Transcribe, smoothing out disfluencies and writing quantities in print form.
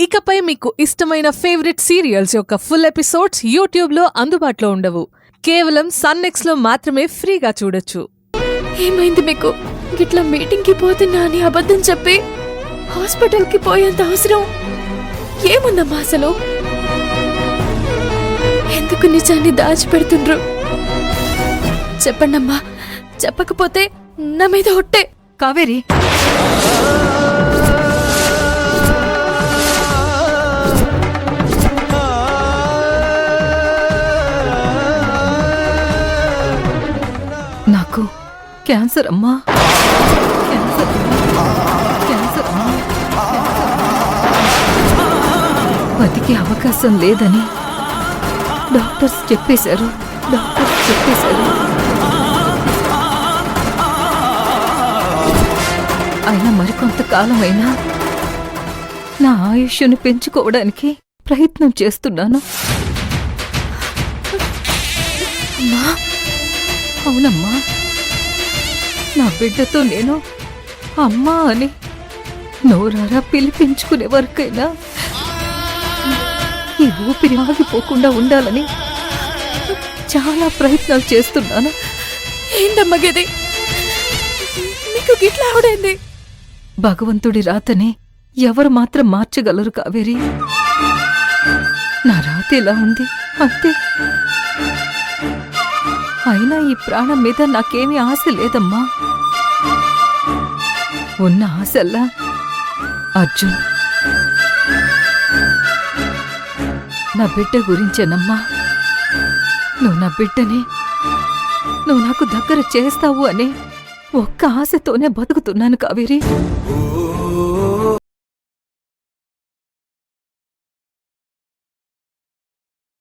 ఇకపై మీకు ఇష్టమైన ఫేవరెట్ సీరియల్స్ యొక్క ఫుల్ ఎపిసోడ్స్ యూట్యూబ్లో అందుబాటులో ఉండవు. కేవలం సన్నెక్స్లో మాత్రమే ఫ్రీగా చూడొచ్చు. ఏమైంది మీకు? గిట్లా మీటింగ్కి పోతున్నా అని అబద్ధం చెప్పి హాస్పిటల్కి పోయేంత అవసరం ఏముందమ్మా అసలు? ఎందుకు నిజాన్ని దాచిపెడుతుండ్రు? చెప్పండమ్మా, చెప్పకపోతే నా మీద ఒట్టే. కావేరి, నాకు క్యాన్సర్ అమ్మా, క్యాన్సర్, క్యాన్సర్ అమ్మా. బతికే అవకాశం లేదని డాక్టర్స్ చెప్పేశారు. అయినా మరికొంతకాలమైనా నా ఆయుష్ను పెంచుకోవడానికి ప్రయత్నం చేస్తున్నాను. అమ్మా, అవునమ్మా, నా బిడ్డతో నేను అమ్మా అని నోరారా పిలిపించుకునే వరకైనా ఈ ఊపిరి ఆగిపోకుండా ఉండాలని చాలా ప్రయత్నాలు చేస్తున్నాను. ఏందమ్మా గది? నీకు గిట్లా ఆవిడైంది? భగవంతుడి రాతని ఎవరు మాత్రం మార్చగలరు కావేరి. నా రాత ఎలా ఉంది అంతే. అయినా ఈ ప్రాణం మీద నాకేమీ ఆశ లేదమ్మా. ఉన్న ఆశల్లా అర్జున్, నా బిడ్డ గురించేనమ్మా. నువ్వు నా బిడ్డని నువ్వు నాకు దగ్గర చేస్తావు అనే ఒక్క ఆశతోనే బతుకుతున్నాను కావేరి.